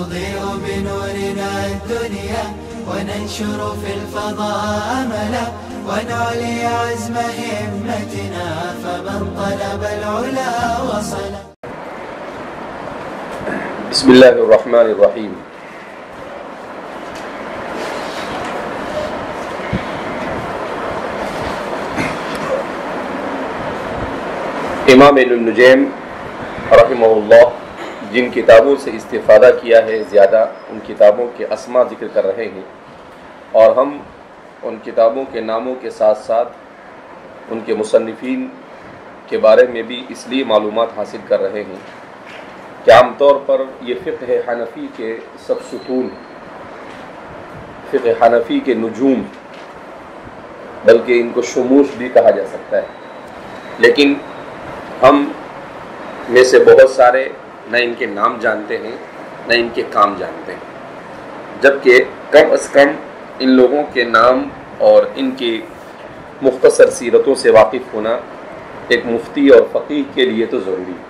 نضيء بنورنا الدنيا وننشر في الفضاء أملا ونعلي عزم همتنا فمن طلب العلا وصل. بسم الله الرحمن الرحیم. امام ابن النجیم رحمہ اللہ جن کتابوں سے استفادہ کیا ہے زیادہ ان کتابوں کے اسماء ذکر کر رہے ہیں، اور ہم ان کتابوں کے ناموں کے ساتھ ساتھ ان کے مصنفین کے بارے میں بھی اس لیے معلومات حاصل کر رہے ہیں کہ عام طور پر یہ فقہ حنفی کے سب ستون، فقہ حنفی کے نجوم، بلکہ ان کو شموش بھی کہا جا سکتا ہے، لیکن ہم میں سے بہت سارے نہ ان کے نام جانتے ہیں نہ ان کے کام جانتے ہیں، جبکہ کم از کم ان لوگوں کے نام اور ان کی مختصر سیرتوں سے واقف ہونا ایک مفتی اور فقیہ کے لیے تو ضروری ہے.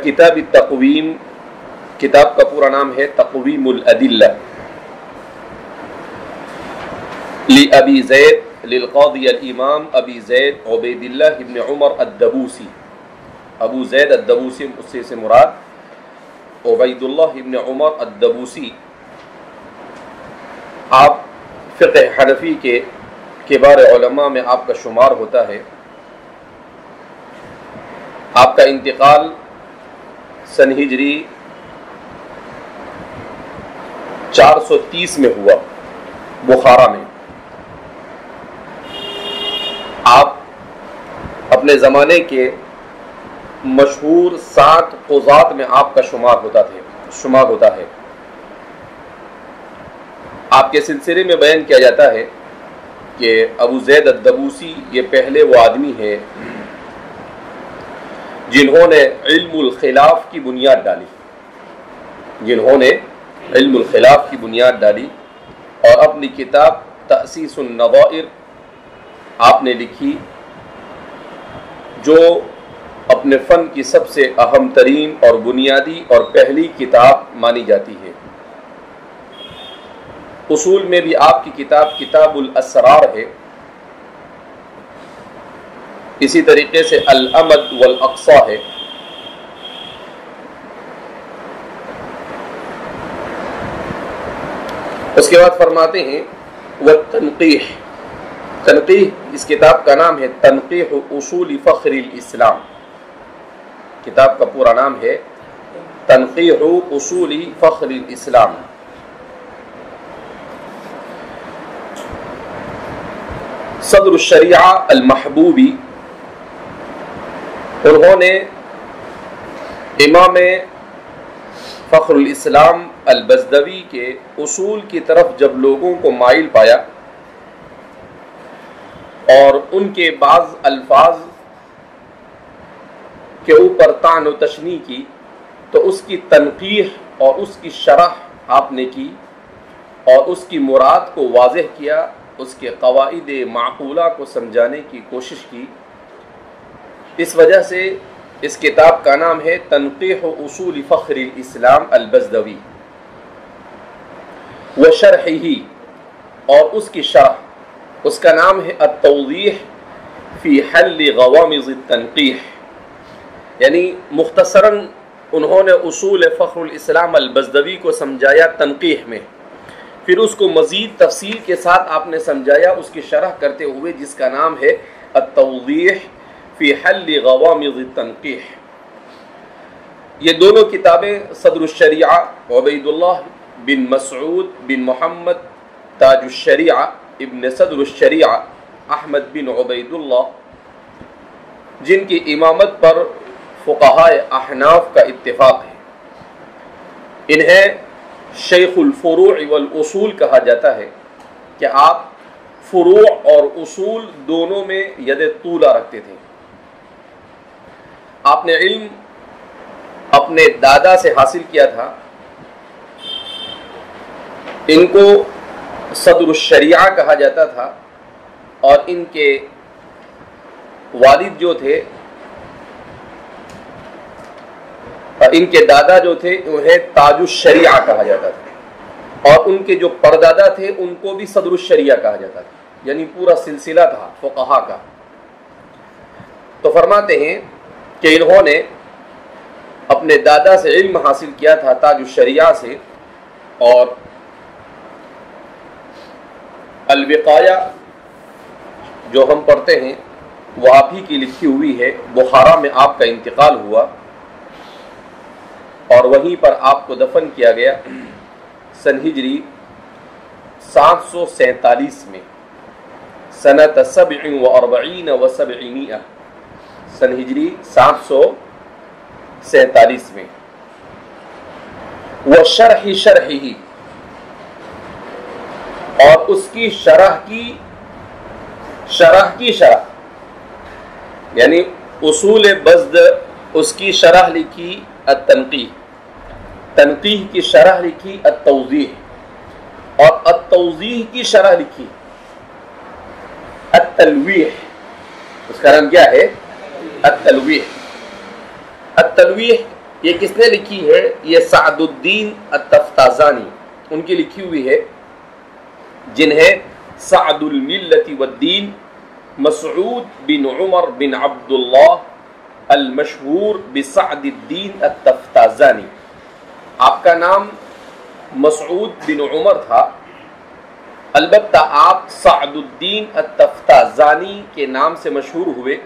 کتاب التقویم، کتاب کا پورا نام ہے تقویم الادلہ لأبی زید للقاضی الامام ابی زید عبید اللہ ابن عمر الدبوسی. ابو زید الدبوسی سے مراد عبید اللہ ابن عمر الدبوسی. آپ فقہ حنفی کے کبار علماء میں آپ کا شمار ہوتا ہے. آپ کا انتقال سن ہجری 430 میں ہوا بخارا میں. آپ اپنے زمانے کے مشہور 7 قضات میں آپ کا شمار ہوتا ہے. آپ کے سلسلے میں بیان کیا جاتا ہے کہ ابو زید الدبوسی یہ پہلے وہ آدمی ہے جنہوں نے علم الخلاف کی بنیاد ڈالی، اور اپنی کتاب تأسیس النظائر آپ نے لکھی، جو اپنے فن کی سب سے اہم ترین اور بنیادی اور پہلی کتاب مانی جاتی ہے. اصول میں بھی آپ کی کتاب کتاب الاسرار ہے. اسی طریقے سے الامد والاقصا ہے. اس کے بعد فرماتے ہیں والتنقیح. تنقیح اس کتاب کا نام ہے تنقیح اصول فخر الاسلام. کتاب کا پورا نام ہے تنقیح اصول فخر الاسلام. صدر الشریعہ المحبوبی، انہوں نے امام فخر الاسلام البزدوی کے اصول کی طرف جب لوگوں کو مائل پایا اور ان کے بعض الفاظ کے اوپر طعن و تشنیع کی، تو اس کی تنقیح اور اس کی شرح آپ نے کی اور اس کی مراد کو واضح کیا، اس کے قواعد معقولہ کو سمجھانے کی کوشش کی. اس وجہ سے اس کتاب کا نام ہے تنقیح اصول فخر الاسلام البزدوی وشرحہ، اور اس کی شرح اس کا نام ہے التوضیح فی حل غوامض التنقیح. یعنی مختصراً انہوں نے اصول فخر الاسلام البزدوی کو سمجھایا تنقیح میں، پھر اس کو مزید تفصیل کے ساتھ آپ نے سمجھایا اس کی شرح کرتے ہوئے، جس کا نام ہے التوضیح فی حل غوامض التنقیح. یہ دونوں کتابیں صدر الشریعہ عبید اللہ بن مسعود بن محمد تاج الشریعہ ابن صدر الشریعہ احمد بن عبید اللہ، جن کی امامت پر فقہائے احناف کا اتفاق ہے. انہیں شیخ الفروع والاصول کہا جاتا ہے کہ آپ فروع اور اصول دونوں میں ید طولہ رکھتے تھے. آپ نے علم اپنے دادا سے حاصل کیا تھا. ان کو صدر الشریعہ کہا جاتا تھا، اور ان کے والد جو تھے ان کے دادا جو تھے انہیں تاج الشریعہ کہا جاتا تھا، اور ان کے جو پردادا تھے ان کو بھی صدر الشریعہ کہا جاتا تھا، یعنی پورا سلسلہ تھا فقہا کا۔ تو فرماتے ہیں کہ انہوں نے اپنے دادا سے علم حاصل کیا تھا تاج الشریعہ سے، اور الوقایہ جو ہم پڑھتے ہیں وہ آپ ہی کی لکھی ہوئی ہے، بخارا میں آپ کا انتقال ہوا اور وہیں پر آپ کو دفن کیا گیا سن ہجری 747 میں، سنۃ 47 و 700، سن ہجری 747 میں۔ وہ شرح ہی، اور اس کی شرح کی شرح یعنی اصول بزد، اس کی شرح لکھی التنقیح، تنقیح کی شرح لکھی التوضیح، اور التوضیح کی شرح لکھی التلویح۔ اس کا نام کیا ہے؟ التلویح۔ التلویح یہ کس نے لکھی ہے؟ یہ سعد الدین التفتازانی ان کی لکھی ہوئی ہے، جنہیں سعد الملت والدین مسعود بن عمر بن عبداللہ المشہور بسعد الدین التفتازانی، آپ کا نام مسعود بن عمر تھا، البتہ آپ سعد الدین التفتازانی کے نام سے مشہور ہوئے۔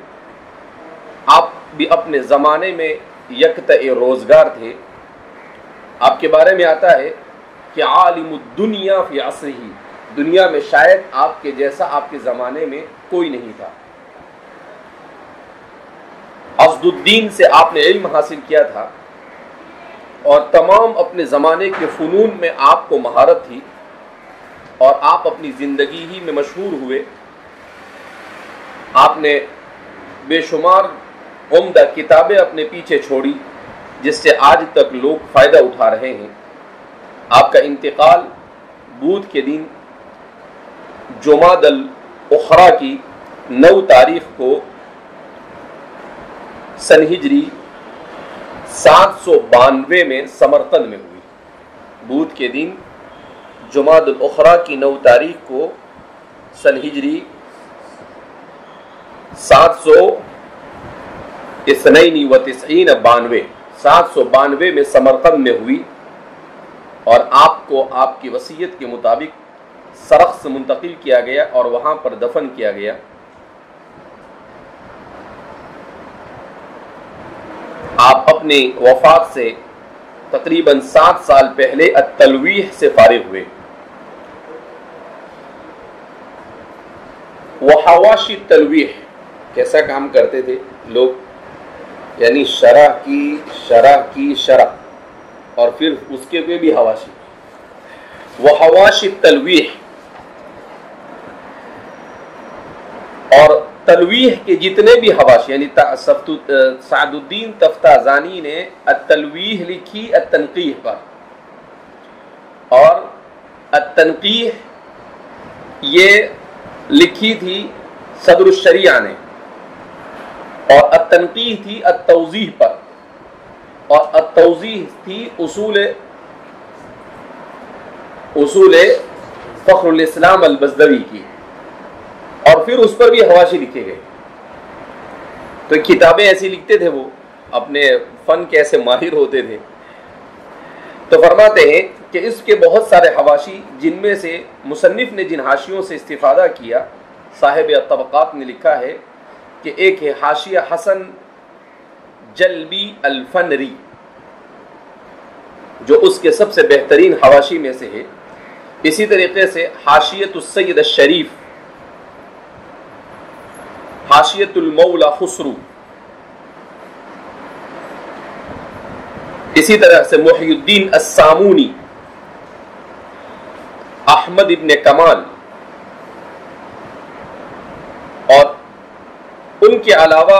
آپ بھی اپنے زمانے میں یکتع روزگار تھے۔ آپ کے بارے میں آتا ہے کہ عالم الدنیا فی عصرہ، دنیا میں شاید آپ کے جیسا آپ کے زمانے میں کوئی نہیں تھا۔ عضد الدین سے آپ نے علم حاصل کیا تھا، اور تمام اپنے زمانے کے فنون میں آپ کو مہارت تھی، اور آپ اپنی زندگی ہی میں مشہور ہوئے۔ آپ نے بے شمار عمدہ کتابیں اپنے پیچھے چھوڑی، جس سے آج تک لوگ فائدہ اٹھا رہے ہیں۔ آپ کا انتقال بدھ کے دن جمادی الاخری کی 9 تاریخ کو سن ہجری 792 میں سمرقند میں ہوئی۔ بدھ کے دن جمادی الاخری کی 9 تاریخ کو سن ہجری 792 میں سمرقند میں ہوئی، اور آپ کو آپ کی وصیت کے مطابق سرخس منتقل کیا گیا اور وہاں پر دفن کیا گیا۔ آپ اپنی وفات سے تقریباً 7 سال پہلے التلویح سے فارغ ہوئے۔ وہ حواشی التلویح کیسا کام کرتے تھے لوگ؟ یعنی شرح کی شرح، اور پھر اس کے بھی حواشی۔ وہ حواشی التلویح، اور تلویح کے جتنے بھی حواشی، یعنی سعد الدین تفتازانی نے التلویح لکھی التنقیح پر، اور التنقیح یہ لکھی تھی صدر الشریعہ نے، اور التنقیح تھی التوضیح پر، اور التوضیح تھی اصول فخر الاسلام البزدوی کی، اور پھر اس پر بھی حواشی لکھے گئے۔ تو کتابیں ایسی لکھتے تھے، وہ اپنے فن کے ایسے ماہر ہوتے تھے۔ تو فرماتے ہیں کہ اس کے بہت سارے حواشی، جن میں سے مصنف نے جن حاشیوں سے استفادہ کیا، صاحب الطبقات نے لکھا ہے کہ ایک ہے حاشیہ حسن جلبی الفنری، جو اس کے سب سے بہترین حواشی میں سے ہے۔ اسی طریقے سے حاشیۃ السید الشریف، حاشیۃ المولا خسرو، اسی طرح سے محی الدین السامونی، احمد ابن کمال، اور ان کے علاوہ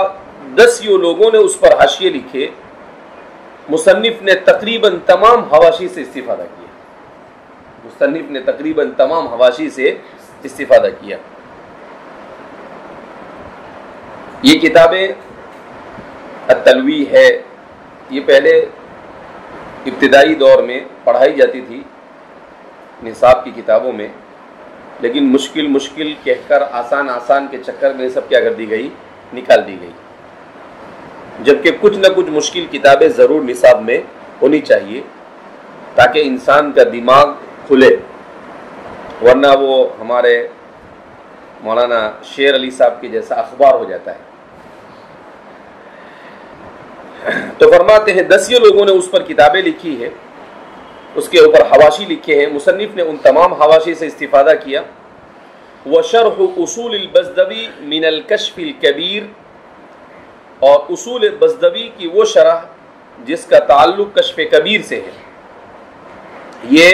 10 لوگوں نے اس پر حاشیے لکھے۔ مصنف نے تقریباً تمام حواشی سے استفادہ کیا، یہ کتابیں التلویح ہے، یہ پہلے ابتدائی دور میں پڑھائی جاتی تھی نصاب کی کتابوں میں، لیکن مشکل مشکل کہہ کر آسان آسان کے چکر میں سب کیا کر دی گئی، نکال دی گئی، جبکہ کچھ نہ کچھ مشکل کتابیں ضرور نصاب میں ہونی چاہیے تاکہ انسان کا دماغ کھلے، ورنہ وہ ہمارے مولانا شیر علی صاحب کے جیسا اخبار ہو جاتا ہے۔ تو فرماتے ہیں 10 لوگوں نے اس پر کتابیں لکھی ہے، اس کے اوپر حواشی لکھے ہیں، مصنف نے ان تمام حواشی سے استفادہ کیا۔ وشرح اصول البزدوی من الکشف الکبیر، اور اصول بزدوی کی وہ شرح جس کا تعلق کشف کبیر سے ہے، یہ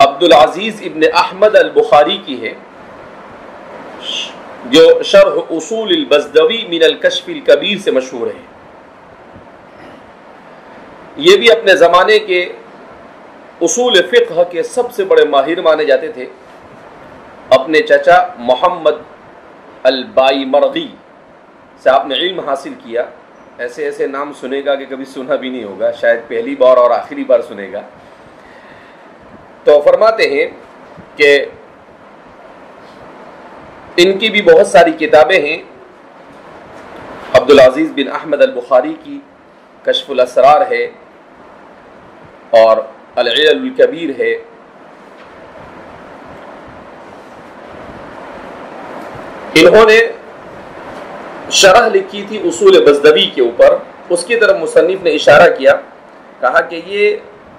عبدالعزیز ابن احمد البخاری کی ہے، جو شرح اصول البزدوی من الکشف الکبیر سے مشہور ہے۔ یہ بھی اپنے زمانے کے اصول فقہ کے سب سے بڑے ماہر مانے جاتے تھے۔ اپنے چچا محمد البائمرغی سے آپ نے علم حاصل کیا۔ ایسے ایسے نام سنے گا کہ کبھی سنا بھی نہیں ہوگا، شاید پہلی بار اور آخری بار سنے گا۔ تو فرماتے ہیں کہ ان کی بھی بہت ساری کتابیں ہیں، عبدالعزیز بن احمد البخاری کی کشف الاسرار ہے اور العلل الکبیر ہے۔ انہوں نے شرح لکھی تھی اصول بزدوی کے اوپر، اس کی طرف مصنف نے اشارہ کیا، کہا کہ یہ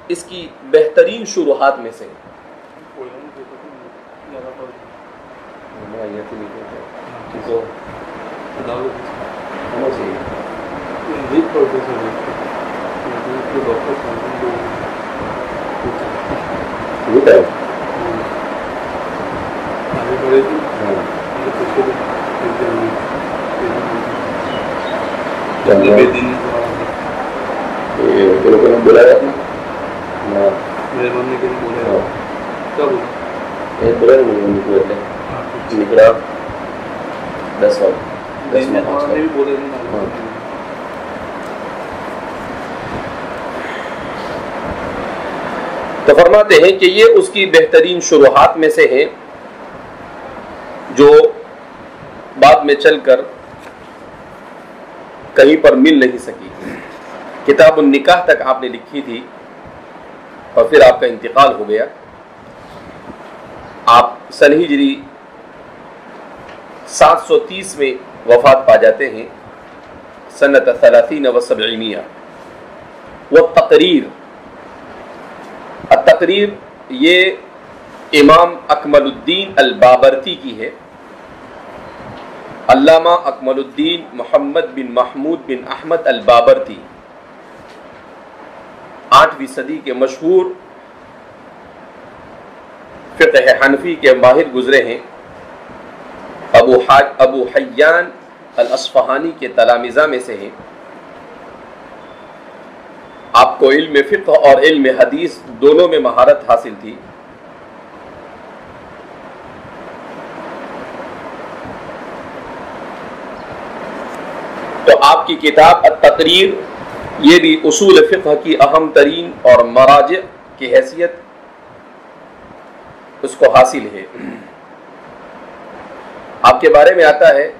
اس کی بہترین شروحات میں سے بولا جاتا نکلا 10 تو فرماتے ہیں کہ یہ اس کی بہترین شروحات میں سے ہے، جو بعد میں چل کر کہیں پر مل نہیں سکی۔ کتاب النکاح تک آپ نے لکھی تھی اور پھر آپ کا انتقال ہو گیا۔ آپ سن ہجری 730 میں وفات پا جاتے ہیں، سنۃ 30 و 700۔ وہ التقریر یہ امام اکمل الدین البابرتی کی ہے۔ علامہ اکمل الدین محمد بن محمود بن احمد البابرتی 8ویں صدی کے مشہور فقہ حنفی کے ماہر گزرے ہیں۔ ابو حیان الاصفہانی کے تلامذہ میں سے ہیں۔ آپ کو علم فقہ اور علم حدیث دونوں میں مہارت حاصل تھی۔ تو آپ کی کتاب التقریر یہ بھی اصول فقہ کی اہم ترین اور مراجع کی حیثیت اس کو حاصل ہے۔ آپ کے بارے میں آتا ہے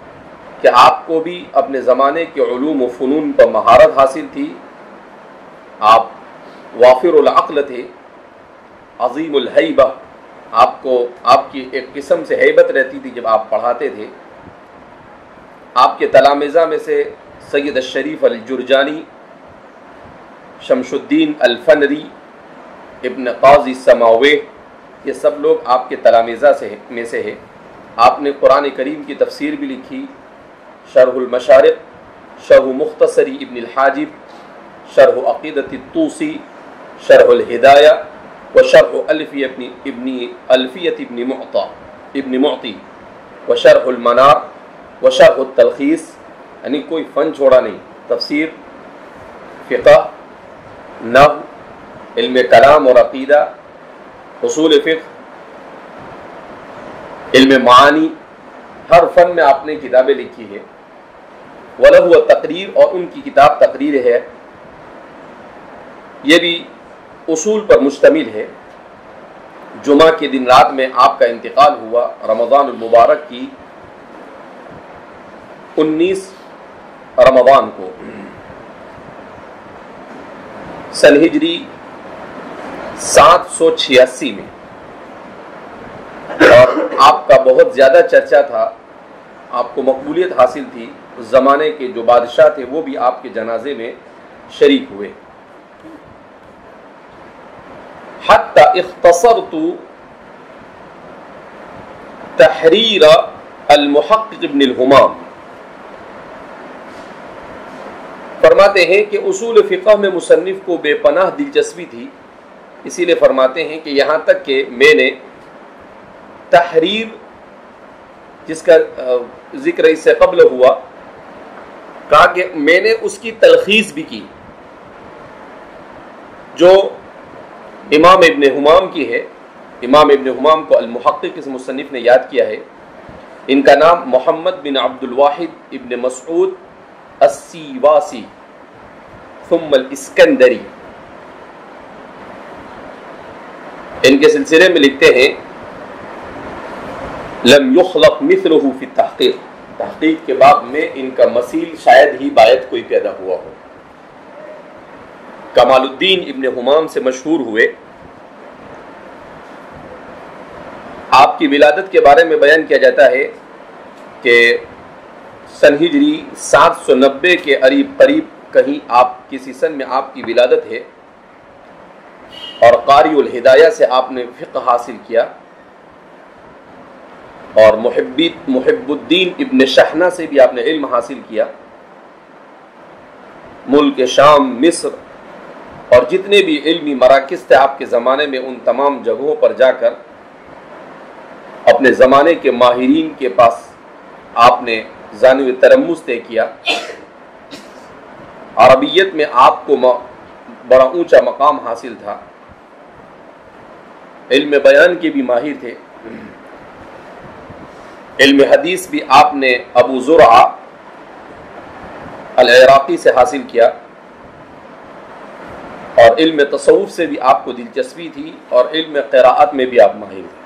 کہ آپ کو بھی اپنے زمانے کے علوم و فنون پر مہارت حاصل تھی، آپ وافر العقل تھے، عظیم الہیبہ، آپ کی ایک قسم سے ہیبت رہتی تھی جب آپ پڑھاتے تھے۔ آپ کے تلامذہ میں سے سید الشریف الجرجانی، شمس الدین الفنری، ابن قاضی سماویہ، یہ سب لوگ آپ کے تلامذہ میں سے ہیں۔ آپ نے قرآن کریم کی تفسیر بھی لکھی، شرح المشارق، شرح مختصری ابن الحاجب، شرح عقیدۃ الطوسی، شرح الہدایہ و شرح الفیۃ ابن معطی و شرح المنار و شرح التلخیص، یعنی کوئی فن چھوڑا نہیں۔ تفسیر، فقہ، نحو، علم کلام اور عقیدہ، اصول فقہ، علم معانی، ہر فن میں آپ نے کتابیں لکھی ہے۔ وَلَهُ تقریر، اور ان کی کتاب تقریر ہے۔ یہ بھی اصول پر مشتمل ہے. جمعہ کے دن رات میں آپ کا انتقال ہوا رمضان المبارک کی 19 رمضان کو سن ہجری 786 میں، اور آپ کا بہت زیادہ چرچا تھا، آپ کو مقبولیت حاصل تھی. اس زمانے کے جو بادشاہ تھے وہ بھی آپ کے جنازے میں شریک ہوئے. حتی اختصرت تحریر المحقق ابن الہمام. فرماتے ہیں کہ اصول فقہ میں مصنف کو بے پناہ دلچسپی تھی، اسی لیے فرماتے ہیں کہ یہاں تک کہ میں نے تحریر، جس کا ذکر اس سے قبل ہوا، کہا کہ میں نے اس کی تلخیص بھی کی جو امام ابن ہمام کی ہے. امام ابن ہمام کو المحقق اس مصنف نے یاد کیا ہے. ان کا نام محمد بن عبد الواحد ابن مسعود السیواسی ثم الاسکندری. ان کے سلسلے میں لکھتے ہیں لم یخلق مثلہ فی التحقیق. تحقیق کے باب میں ان کا مثیل شاید ہی باید کوئی پیدا ہوا ہو. کمال الدین ابن ہمام سے مشہور ہوئے. آپ کی ولادت کے بارے میں بیان کیا جاتا ہے کہ سن ہجری 790 کے قریب کہیں آپ کسی سن میں آپ کی ولادت ہے، اور قاری الہدایہ سے آپ نے فقہ حاصل کیا، اور محب الدین ابن شحنہ سے بھی آپ نے علم حاصل کیا. ملک شام، مصر اور جتنے بھی علمی مراکز تھے آپ کے زمانے میں، ان تمام جگہوں پر جا کر اپنے زمانے کے ماہرین کے پاس آپ نے ذانو ترمس طے کیا. عربیت میں آپ کو بڑا اونچا مقام حاصل تھا. علم بیان کے بھی ماہر تھے. علم حدیث بھی آپ نے ابو زرعہ العراقی سے حاصل کیا، اور علم تصوف سے بھی آپ کو دلچسپی تھی، اور علم قراءت میں بھی آپ ماہر تھے.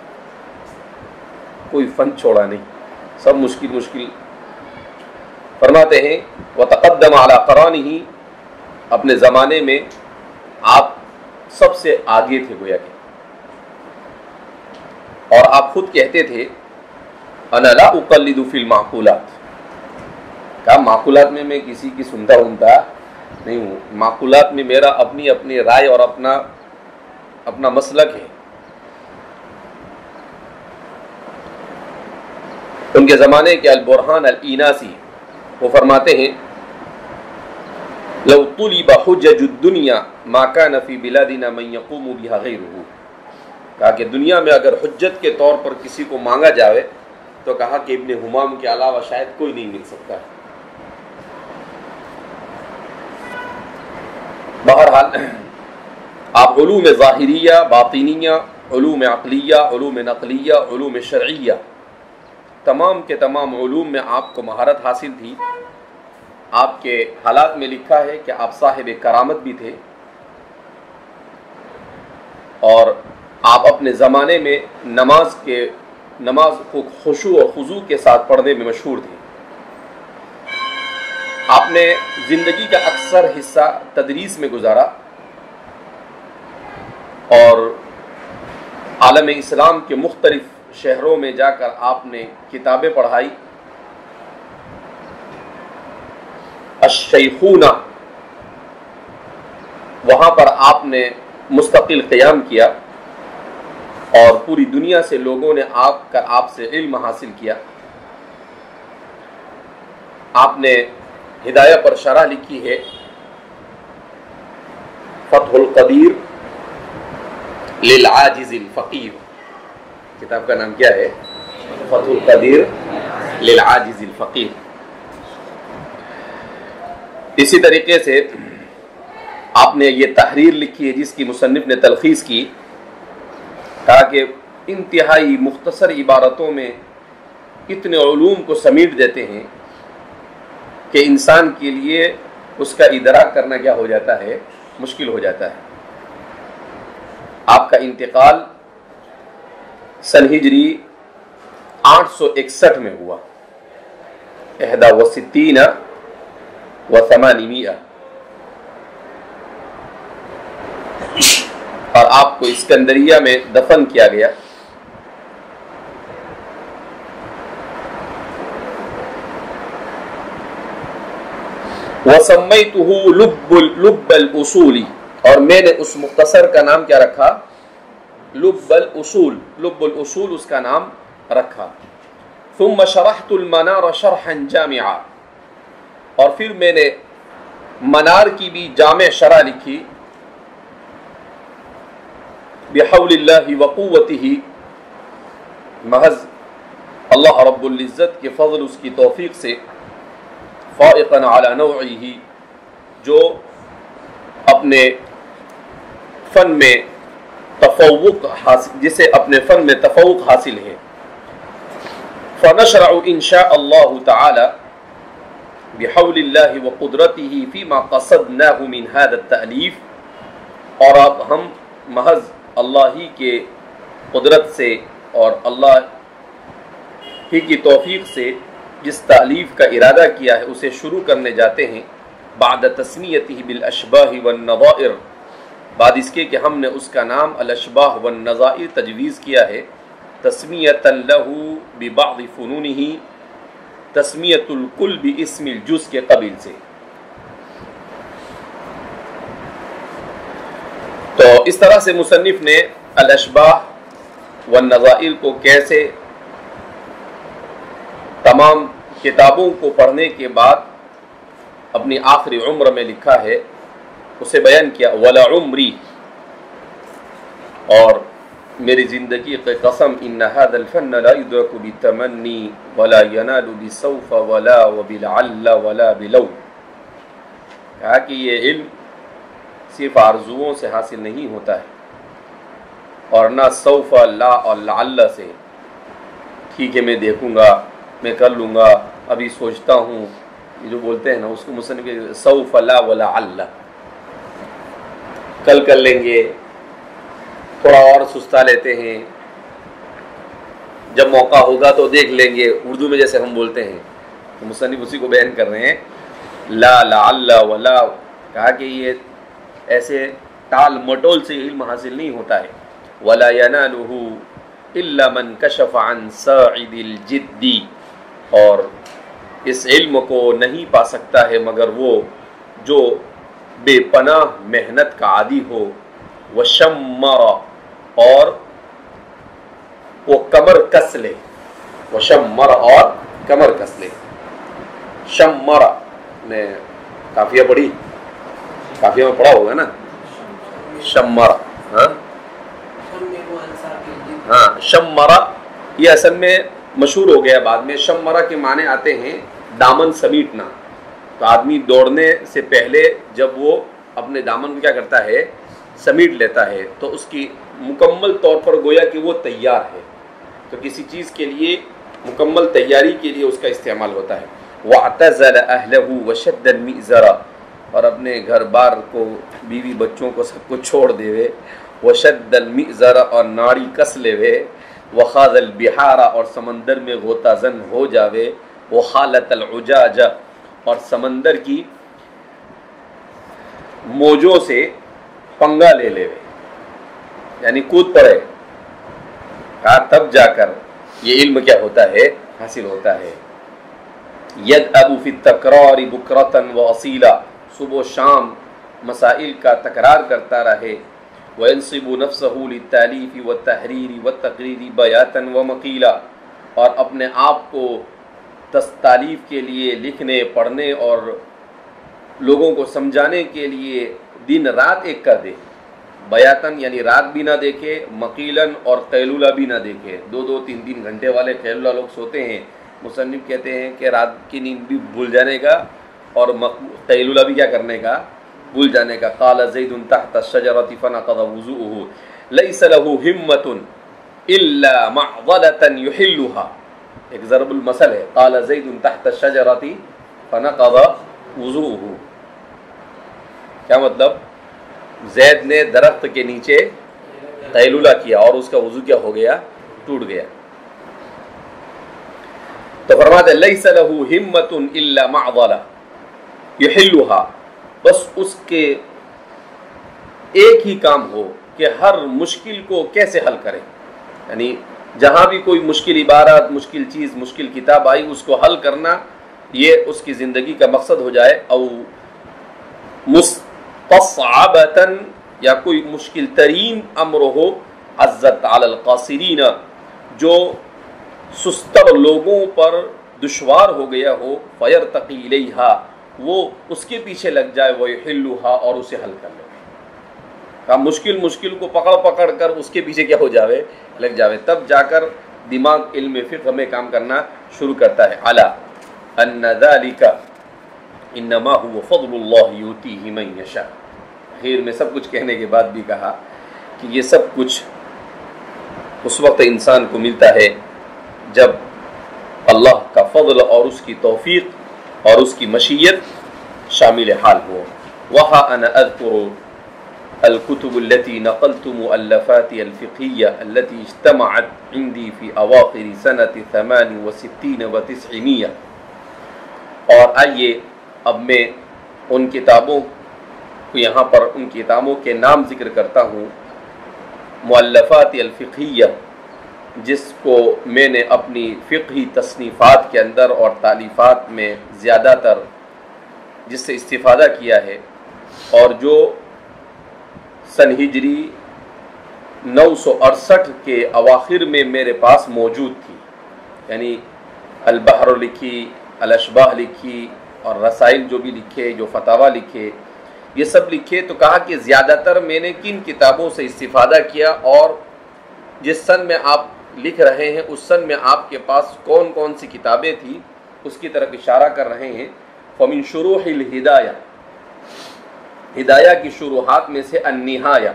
کوئی فن چھوڑا نہیں، سب مشکل. فرماتے ہیں وتقدم علی قرانہ، اپنے زمانے میں آپ سب سے آگے تھے گویا کہ. اور آپ خود کہتے تھے انا لا اقلد فی المعقولات. کہا معقولات میں کسی کی سنتا نہیں ہوں. معقولات میں میرا اپنی رائے اور اپنا مسلک ہے. ان کے زمانے کے البرہان الیناسی وہ فرماتے ہیں لو طلب حجج الدنیا ما كان في بلادنا من يقوم بها غيره. کہا کہ دنیا میں اگر حجت کے طور پر کسی کو مانگا جائے تو کہا کہ ابن ہمام کے علاوہ شاید کوئی نہیں مل سکتا. بہرحال آپ علوم ظاہریہ، باطنیہ، علوم عقلیہ، علوم نقلیہ، علوم شرعیہ، تمام کے تمام علوم میں آپ کو مہارت حاصل تھی. آپ کے حالات میں لکھا ہے کہ آپ صاحب کرامت بھی تھے، اور آپ اپنے زمانے میں نماز کو خشوع اور خضوع کے ساتھ پڑھنے میں مشہور تھے. آپ نے زندگی کا اکثر حصہ تدریس میں گزارا، اور عالم اسلام کے مختلف شہروں میں جا کر آپ نے کتابیں پڑھائی. الشیخونہ، وہاں پر آپ نے مستقل قیام کیا، اور پوری دنیا سے لوگوں نے آپ سے علم حاصل کیا. آپ نے ہدایہ پر شرح لکھی ہے فتح القدیر للعاجز الفقیر. کتاب کا نام کیا ہے؟ فتح القدیر للعاجز الفقیر. اسی طریقے سے آپ نے یہ تحریر لکھی ہے جس کی مصنف نے تلخیص کی، کہا کہ انتہائی مختصر عبارتوں میں اتنے علوم کو سمیٹ دیتے ہیں کہ انسان کے لیے اس کا ادراک کرنا کیا ہو جاتا ہے، مشکل ہو جاتا ہے. آپ کا انتقال سن ہجری 861 میں ہوا، 61 و 800، اور آپ کو اسکندریہ میں دفن کیا گیا۔ وَسَمَّيْتُهُ لُبَّ الْأُصُولِ، اور میں نے اس مختصر کا نام کیا رکھا؟ لب الاصول، لب الاصول اس کا نام رکھا۔ ثم شرحت المنار شرحا جامعا، اور پھر میں نے منار کی بھی جامع شرح لکھی، بحول اللہ وقوتہ، محض اللہ رب العزت کے فضل اس کی توفیق سے، فائقا علی نوعہ، جو اپنے فن میں تفوق حاصل، جسے اپنے فن میں تفوق حاصل ہے۔ فنشرع ان شاء اللہ تعالی بحول اللہ وقدرتہ فیما قصدناہ من هذا التألیف، اور اب ہم محض اللہ ہی کے قدرت سے اور اللہ ہی کی توفیق سے جس تألیف کا ارادہ کیا ہے اسے شروع کرنے جاتے ہیں، بعد تسمیتہ بالاشباہ والنظائر، بعد اس کے کہ ہم نے اس کا نام الاشباہ والنظائر تجویز کیا ہے، تسمیۃ لہ ببعض فنونہ، تسمیۃ الکل باسم الجز کے قبیل سے۔ تو اس طرح سے مصنف نے الاشباہ والنظائر کو کیسے تمام کتابوں کو پڑھنے کے بعد اپنی آخری عمر میں لکھا ہے، اسے بیان کیا۔ وَلَعُمْرِي، اور میری زندگی کی قسم، ان هذا الفن لا يدرك بالتمنی ولا ينال بسوف ولا وبالعل ولا بلو، کہا کہ یہ علم صرف آرزوؤں سے حاصل نہیں ہوتا ہے، اور نہ سوف، لا اور لعل سے، ٹھیک ہے میں دیکھوں گا، میں کر لوں گا، ابھی سوچتا ہوں، یہ جو بولتے ہیں نا اس کو مصنف سوف لا ولعل، کل کر لیں گے، تھوڑا اور سستا لیتے ہیں، جب موقع ہوگا تو دیکھ لیں گے، اردو میں جیسے ہم بولتے ہیں، تو مصنف اسی کو بیان کر رہے ہیں، لا لعل ولا، کہا کہ یہ ایسے ٹال مٹول سے علم حاصل نہیں ہوتا ہے، ولا ينالہ الا من کشف عن صاعد الجد، اور اس علم کو نہیں پا سکتا ہے مگر وہ جو بے پناہ محنت کا عادی ہو، وشمر، اور وہ کمر کس لے، وشمر، اور کمر کس لے۔ شمر نے کافیہ پڑھی، کافیہ میں پڑھا ہوگا نا، شمر، ہاں شمرہ، یہ اصل میں مشہور ہو گیا بعد میں۔ شمرہ کے معنی آتے ہیں دامن سمیٹنا، تو آدمی دوڑنے سے پہلے جب وہ اپنے دامن کو کیا کرتا ہے، سمیٹ لیتا ہے، تو اس کی مکمل طور پر گویا کہ وہ تیار ہے، تو کسی چیز کے لیے مکمل تیاری کے لیے اس کا استعمال ہوتا ہے۔ وَاعْتَزَلَ أَهْلَهُ وَشَدَّ الْمِئْزَرَ، اور اپنے گھر بار کو، بیوی بچوں کو، سب کو چھوڑ دے وے، وَشَدَّ الْمِئْزَرَ، اور ناڑی کس لے وے، وَخَاضَ الْبِحَارَ، اور سمندر میں غوطہ زن ہو جاوے، وَخَالَتَ الْعُجَاجَ، اور سمندر کی موجوں سے پنگا لے لے وے، یعنی کود پڑے، کہا تب جا کر یہ علم کیا ہوتا ہے، حاصل ہوتا ہے۔ يَدْأَبُ فِي التَّكْرَارِ بُكْرَةً وَأَصِيلًا، صبح و شام مسائل کا تکرار کرتا رہے، وَيَنْصِبُ نَفْسَهُ لِلتَّأْلِيفِ وَالتَّحْرِيرِ وَالتَّقْرِيرِ بَيَاتًا وَمَقِيلًا، اور اپنے آپ کو تالیف کے لیے لکھنے، پڑھنے اور لوگوں کو سمجھانے کے لیے دن رات ایک کر دے، بیاتن یعنی رات بھی نہ دیکھے، مقیلن اور قیلولہ بھی نہ دیکھے، 2-3 گھنٹے والے قیلولہ لوگ سوتے ہیں، مصنف کہتے ہیں کہ رات کی نیند بھی بھول جانے کا اور قیلولہ بھی کیا کرنے کا، بھول جانے کا۔ قال زید تحت الشجرة فنقض وضوءه ليس له همة الا معضلة يحلها، ایک ضرب المثل ہے، قال زید تحت الشجرة فنقض وضوءه، کیا مطلب؟ زید نے درخت کے نیچے قیلولہ کیا اور اس کا وضو کیا ہو گیا؟ ٹوٹ گیا. تو فرماتے لیس لہ ہمت الا معضلہ یحلھا، بس اس کے ایک ہی کام ہو کہ ہر مشکل کو کیسے حل کرے. یعنی جہاں بھی کوئی مشکل عبارت، مشکل چیز، مشکل کتاب آئی، اس کو حل کرنا یہ اس کی زندگی کا مقصد ہو جائے. او مستصعبۃ، یا کوئی مشکل ترین امر ہو، عزت علی القاصرین، جو سستر لوگوں پر دشوار ہو گیا ہو، فیرتقی الیہا، وہ اس کے پیچھے لگ جائے، ویحلھا، اور اسے حل کر لے. مشکل کو پکڑ کر اس کے پیچھے کیا ہو جاوے؟ لگ جاوے. تب جا کر دماغ علم فقہ میں کام کرنا شروع کرتا ہے. الا ان ذلک انما هو فضل اللہ یؤتیہ من یشاء. آخر میں سب کچھ کہنے کے بعد بھی کہا کہ یہ سب کچھ اس وقت انسان کو ملتا ہے جب اللہ کا فضل اور اس کی توفیق اور اس کی مشیت شامل حال ہو. وہاں انا اذکر الكتب التي نقلت مؤلفاتي الفقهية التي اجتمعت عندي في أواخر سنة 68 و900. اور آئیے اب میں ان کتابوں کو یہاں پر ان کتابوں کے نام ذکر کرتا ہوں. مؤلفات الفقہیہ، جس کو میں نے اپنی فقہی تصنیفات کے اندر اور تالیفات میں زیادہ تر جس سے استفادہ کیا ہے، اور جو سن ہجری 968 کے اواخر میں میرے پاس موجود تھی. یعنی البحر لکھی، الاشباح لکھی، اور رسائل جو بھی لکھے، جو فتاوی لکھے، یہ سب لکھے. تو کہا کہ زیادہ تر میں نے کن کتابوں سے استفادہ کیا، اور جس سن میں آپ لکھ رہے ہیں اس سن میں آپ کے پاس کون کون سی کتابیں تھی، اس کی طرف اشارہ کر رہے ہیں. فمن شروح الہدایہ، ہدایہ کی شروحات میں سے النہایہ،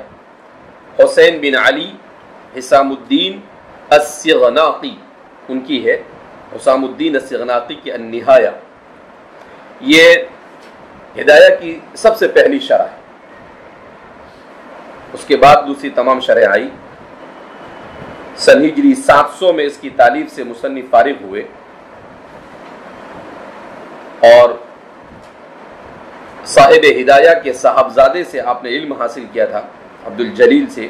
حسین بن علی حسام الدین السغناقی، ان کی ہے حسام الدین السغناقی کی النہایہ. یہ ہدایہ کی سب سے پہلی شرح ہے. اس کے بعد دوسری تمام شرح آئی. سن ہجری 700 میں اس کی تالیف سے مصنف فارغ ہوئے، اور صاحب ہدایہ کے صاحبزادے سے آپ نے علم حاصل کیا تھا، عبد الجلیل سے.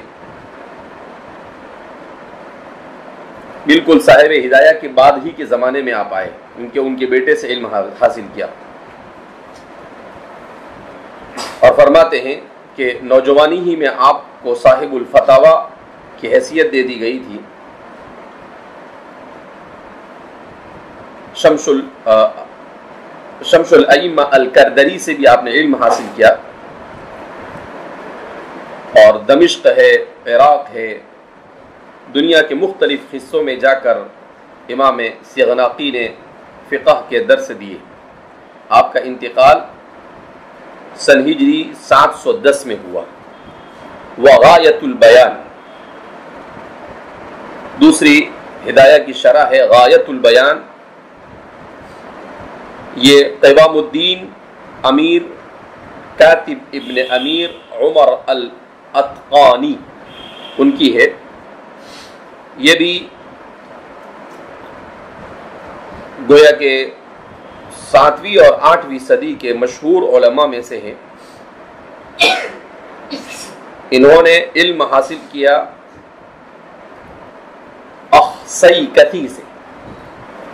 بالکل صاحب ہدایہ کے بعد ہی کے زمانے میں آپ آئے، ان کے بیٹے سے علم حاصل کیا. اور فرماتے ہیں کہ نوجوانی ہی میں آپ کو صاحب الفتاوی کی حیثیت دے دی گئی تھی. شمس الائمہ الکردری سے بھی آپ نے علم حاصل کیا، اور دمشق ہے، عراق ہے، دنیا کے مختلف حصوں میں جا کر امام سغناقی نے فقہ کے درس دیے. آپ کا انتقال سن ہجری 710 میں ہوا. وغایت البیان، دوسری ہدایہ کی شرح ہے غایت البیان. یہ قوام الدین امیر کاتب ابن امیر عمر الاتقانی ان کی ہے. یہ بھی گویا کہ 7ویں اور 8ویں صدی کے مشہور علماء میں سے ہیں. انہوں نے علم حاصل کیا اخصی کثی سے.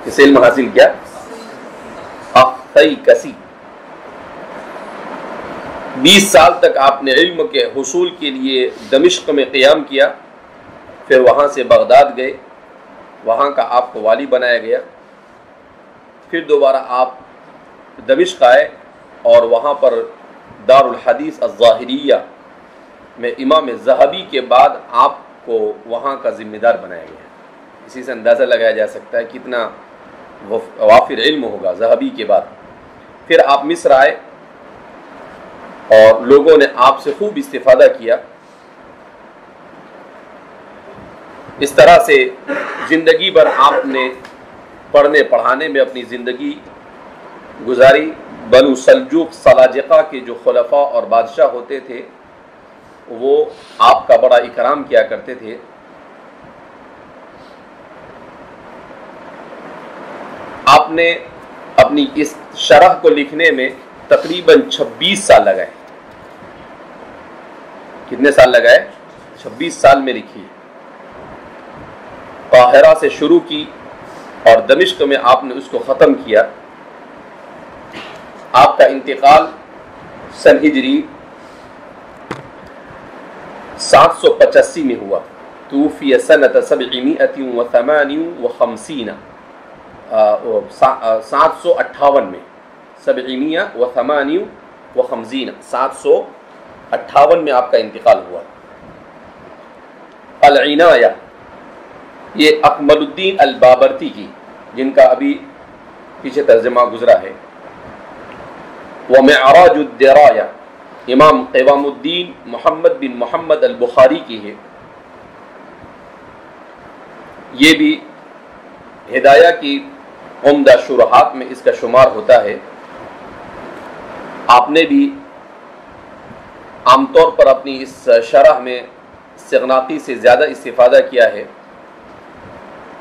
کس علم حاصل کیا؟ اخصی کثی. 20 سال تک آپ نے علم کے حصول کے لیے دمشق میں قیام کیا، پھر وہاں سے بغداد گئے، وہاں کا آپ کو والی بنایا گیا. پھر دوبارہ آپ دمشق آئے اور وہاں پر دار الحدیث الظاہریہ میں امام ذہبی کے بعد آپ کو وہاں کا ذمہ دار بنایا گیا. اسی سے اندازہ لگایا جا سکتا ہے کتنا وافر علم ہوگا ذہبی کے بعد. پھر آپ مصر آئے اور لوگوں نے آپ سے خوب استفادہ کیا. اس طرح سے زندگی بھر آپ نے پڑھنے پڑھانے میں اپنی زندگی گزاری. بنو سلجوق سلاجقہ کے جو خلفاء اور بادشاہ ہوتے تھے وہ آپ کا بڑا اکرام کیا کرتے تھے. آپ نے اپنی اس شرح کو لکھنے میں تقریباً 26 سال لگائے. کتنے سال لگائے؟ 26 سال میں لکھی. قاہرہ سے شروع کی اور دمشق میں آپ نے اس کو ختم کیا. آپ کا انتقال سن ہجری 785 میں ہوا. توفی سنۃ 758 758 میں 758 758 میں آپ کا انتقال ہوا. العنایہ یہ اکمل الدین البابرتی کی، جن کا ابھی پیچھے ترجمہ گزرا ہے. ومعراج الدرایا امام قوام الدین محمد بن محمد البخاری کی ہے. یہ بھی ہدایہ کی عمدہ شروحات میں اس کا شمار ہوتا ہے. آپ نے بھی عام طور پر اپنی اس شرح میں استغناقی سے زیادہ استفادہ کیا ہے.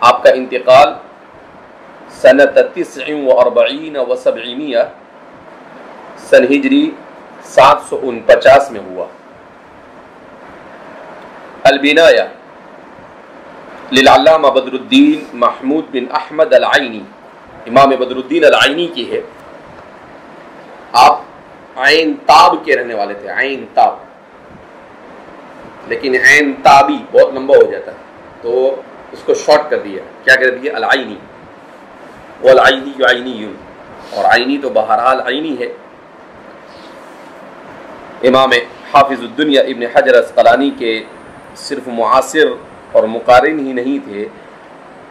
آپ کا انتقال سنۃ 49 و 700 سن ہجری 749 میں ہوا. البنایہ للعلامہ بدر الدین محمود بن احمد العینی، امام بدر الدین العینی کی ہے. آپ عین تاب کے رہنے والے تھے. عین تاب، لیکن عین تابی بہت لمبا ہو جاتا ہے تو اس کو شارٹ کر دیا. کیا کر دیا؟ العینی. والعینی عینی، اور عینی تو بہرحال عینی ہے. امام حافظ الدنیا ابن حجر اسقلانی کے صرف معاصر اور مقارن ہی نہیں تھے،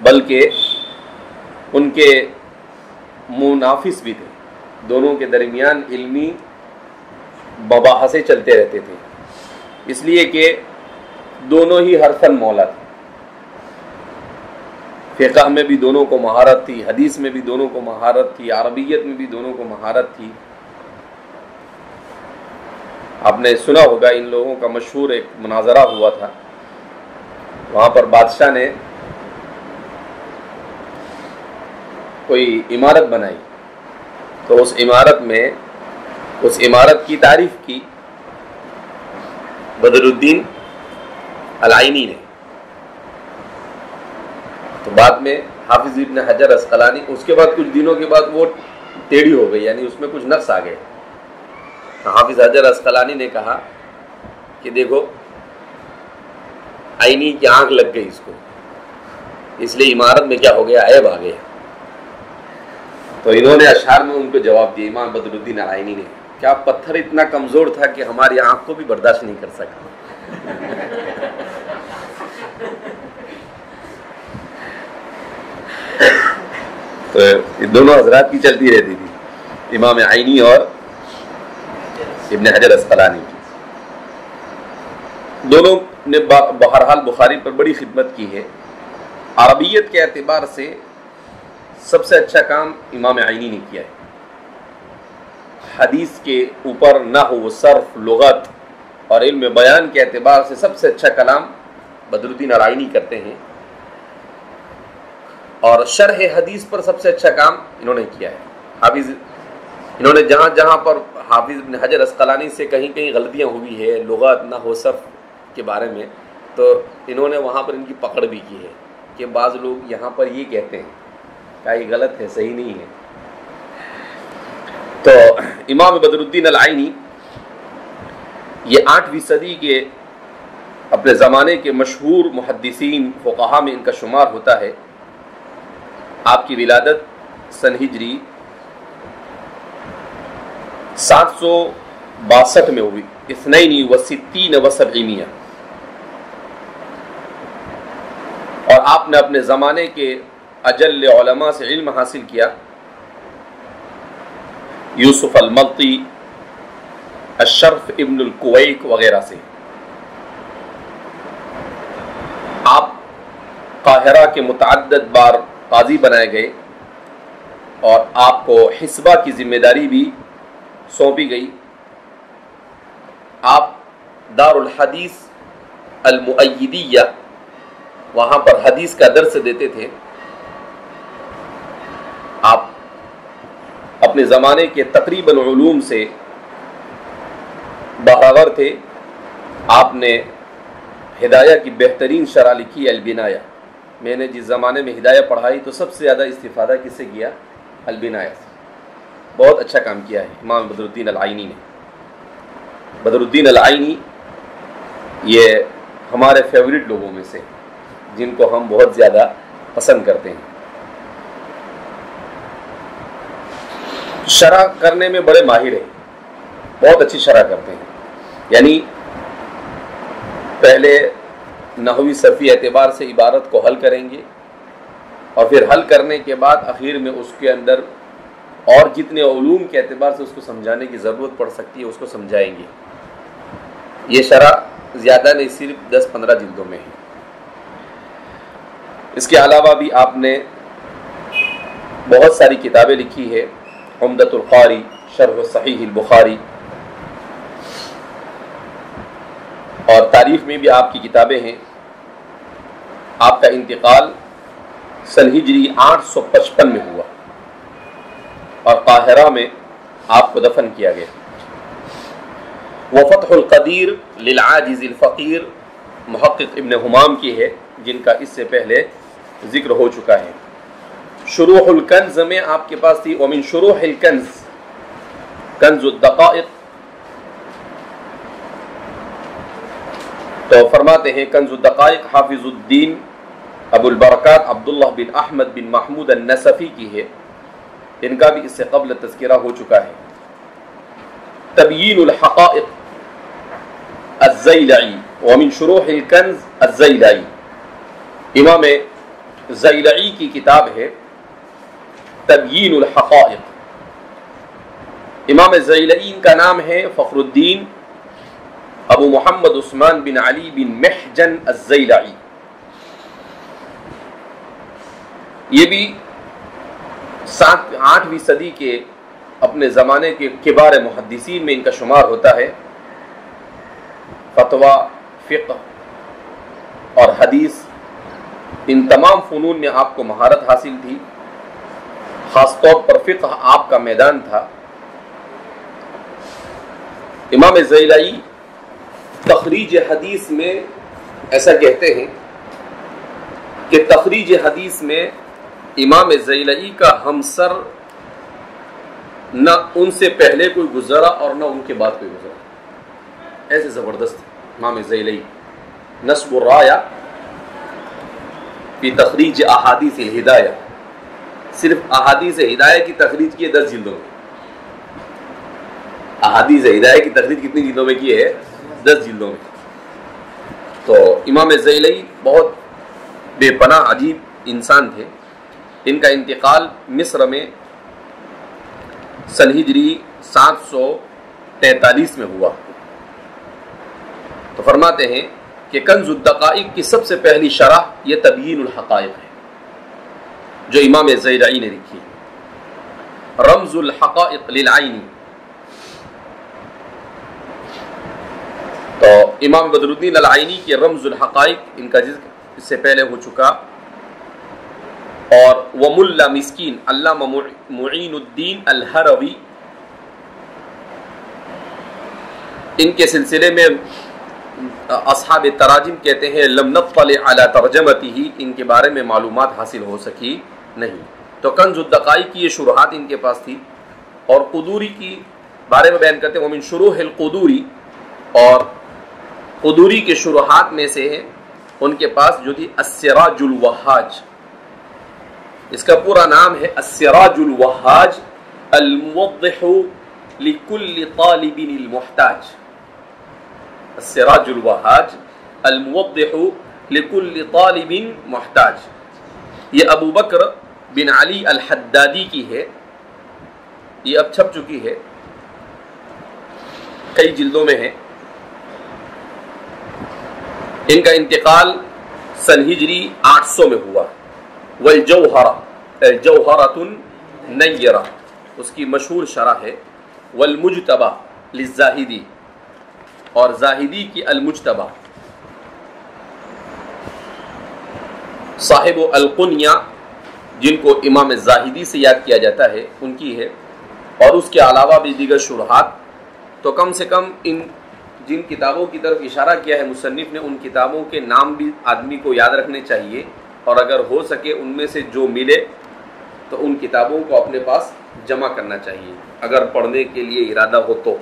بلکہ ان کے منافس بھی تھے. دونوں کے درمیان علمی مباحثے چلتے رہتے تھے، اس لیے کہ دونوں ہی ہر فن مولا تھے. فقہ میں بھی دونوں کو مہارت تھی، حدیث میں بھی دونوں کو مہارت تھی، عربیت میں بھی دونوں کو مہارت تھی. آپ نے سنا ہوگا ان لوگوں کا مشہور ایک مناظرہ ہوا تھا. وہاں پر بادشاہ نے کوئی عمارت بنائی تو اس عمارت کی تعریف کی بدر الدین العینی نے. تو بعد میں حافظ ابن حجر اسقلانی، اس کے بعد کچھ دنوں کے بعد وہ ٹیڑھی ہو گئی، یعنی اس میں کچھ نقص آ گئے. حافظ حجر اسقلانی نے کہا کہ دیکھو عینی کی آنکھ لگ گئی اس کو، اس لیے عمارت میں کیا ہو گیا؟ عیب آ گیا. تو انہوں نے اشعار میں ان کو جواب دیا امام بدر الدین العینی نے، کیا پتھر اتنا کمزور تھا کہ ہماری آنکھ کو بھی برداشت نہیں کر سکا. تو یہ دونوں حضرات کی چلتی رہتی تھی، امام عینی اور ابن حجر اسقلانی کی. دونوں نے بہرحال بخاری پر بڑی خدمت کی ہے. عربیت کے اعتبار سے سب سے اچھا کام امام عینی نے کیا ہے. حدیث کے اوپر نحو، صرف، لغت اور علم بیان کے اعتبار سے سب سے اچھا کلام بدر الدین العینی کرتے ہیں. اور شرح حدیث پر سب سے اچھا کام انہوں نے کیا ہے. انہوں نے جہاں جہاں پر حافظ ابن حجر اسقلانی سے کہیں کہیں غلطیاں ہوئی ہے لغت، نحو، صرف کے بارے میں، تو انہوں نے وہاں پر ان کی پکڑ بھی کی ہے کہ بعض لوگ یہاں پر یہ کہتے ہیں کہ یہ غلط ہے، صحیح نہیں ہے. تو امام بدر الدین العینی یہ 8ویں صدی کے اپنے زمانے کے مشہور محدثین فقہا میں ان کا شمار ہوتا ہے. آپ کی ولادت سن ہجری 762 میں ہوئی. 62 و 700. اور آپ نے اپنے زمانے کے اجل علماء سے علم حاصل کیا. یوسف الملطی، اشرف ابن الکویک وغیرہ سے. آپ قاہرہ کے متعدد بار قاضی بنائے گئے اور آپ کو حسبہ کی ذمہ داری بھی سونپی گئی. آپ دار الحدیث المؤیدیہ، وہاں پر حدیث کا درس دیتے تھے. آپ اپنے زمانے کے تقریباً علوم سے باخبر تھے. آپ نے ہدایہ کی بہترین شرح لکھی البنایہ. میں نے جس زمانے میں ہدایہ پڑھائی تو سب سے زیادہ استفادہ کس سے کیا؟ البنایہ سے. بہت اچھا کام کیا ہے امام بدر الدین العینی نے. بدر الدین العینی یہ ہمارے فیوریٹ لوگوں میں سے جن کو ہم بہت زیادہ پسند کرتے ہیں. شرح کرنے میں بڑے ماہر ہیں، بہت اچھی شرح کرتے ہیں. یعنی پہلے نحوی صرفی اعتبار سے عبارت کو حل کریں گے اور پھر حل کرنے کے بعد آخر میں اس کے اندر اور جتنے علوم کے اعتبار سے اس کو سمجھانے کی ضرورت پڑ سکتی ہے اس کو سمجھائیں گے. یہ شرح زیادہ نہیں، صرف 10-15 جلدوں میں ہے. اس کے علاوہ بھی آپ نے بہت ساری کتابیں لکھی ہے. عمدۃ القاری، شرح صحیح البخاری، اور تاریخ میں بھی آپ کی کتابیں ہیں. آپ کا انتقال سن ہجری 855 میں ہوا اور قاہرہ میں آپ کو دفن کیا گیا. وہ فتح القدیر للعاجز الفقیر محقق ابن حمام کی ہے، جن کا اس سے پہلے ذکر ہو چکا ہے. شروح الکنز میں آپ کے پاس تھی. ومن شروح الکنز کنز الدقائق. تو فرماتے ہیں کنز الدقائق حافظ الدین ابو البرکات عبداللہ بن احمد بن محمود النصفی کی ہے. ان کا بھی اس سے قبل تذکرہ ہو چکا ہے. تبیین الحقائق الزیلعی. ومن شروح الکنز الزیلعی. امام زیلعی کی کتاب ہے تبیین الحقائق. امام زیلعی کا نام ہے فخر الدین ابو محمد عثمان بن علی بن محجن الزیلعی. یہ بھی 8ویں صدی کے اپنے زمانے کے کبار محدثین میں ان کا شمار ہوتا ہے. فتویٰ، فقہ اور حدیث، ان تمام فنون میں آپ کو مہارت حاصل تھی. خاص طور پر فقہ آپ کا میدان تھا. امام زیلعی تخریج حدیث میں ایسا کہتے ہیں کہ تخریج حدیث میں امام زیلعی کا ہمسر نہ ان سے پہلے کوئی گزرا اور نہ ان کے بعد کوئی گزرا. ایسے زبردست امام زیلعی. نصب الرایہ فی تخریج احادیث الہدایہ. صرف احادیث ہدایہ کی تخریج کی ہے 10 جلدوں میں. احادیث ہدایہ کی تخریج کتنی جلدوں میں کی ہے؟ 10 جلدوں میں. تو امام زیلعی بہت بے پناہ عجیب انسان تھے. ان کا انتقال مصر میں سن ہجری 743 میں ہوا. تو فرماتے ہیں کہ کنز الدقائق کی سب سے پہلی شرح یہ تبیین الحقائق ہے جو امام زیلعی نے لکھی. رمز الحقائق للعینی. تو امام بدر الدین العینی کے رمز الحقائق ان کا ذکر اس سے پہلے ہو چکا. اور وملا مسکین علامہ معین الدین الہروی، ان کے سلسلے میں اصحاب تراجم کہتے ہیں لم نطلع علی ترجمتہ، ان کے بارے میں معلومات حاصل ہو سکی نہیں. تو کنز الدقائق کی یہ شروحات ان کے پاس تھی. اور قدوری کی بارے میں بیان کرتے ہیں ومن شروح القدوری. اور قدوری کے شروحات میں سے ہے ان کے پاس جو تھی السراج الوہاج. اس کا پورا نام ہے السراج الوہاج الموضح لکل طالب المحتاج. السراج الوہاج الموضح لکل طالب محتاج. یہ ابو بکر بن علی الحدادی کی ہے. یہ اب چھپ چکی ہے، کئی جلدوں میں ہے. ان کا انتقال سن ہجری 800 میں ہوا. والجوہرہ الجوہرۃ النیرہ اس کی مشہور شرح ہے. والمجتبہ للزاہدی اور زاہدی کی المجتبہ، صاحب القنیہ جن کو امام زاہدی سے یاد کیا جاتا ہے ان کی ہے، اور اس کے علاوہ بھی دیگر شروحات. تو کم سے کم ان جن کتابوں کی طرف اشارہ کیا ہے مصنف نے، ان کتابوں کے نام بھی آدمی کو یاد رکھنے چاہیے، اور اگر ہو سکے ان میں سے جو ملے تو ان کتابوں کو اپنے پاس جمع کرنا چاہیے اگر پڑھنے کے لیے ارادہ ہو تو.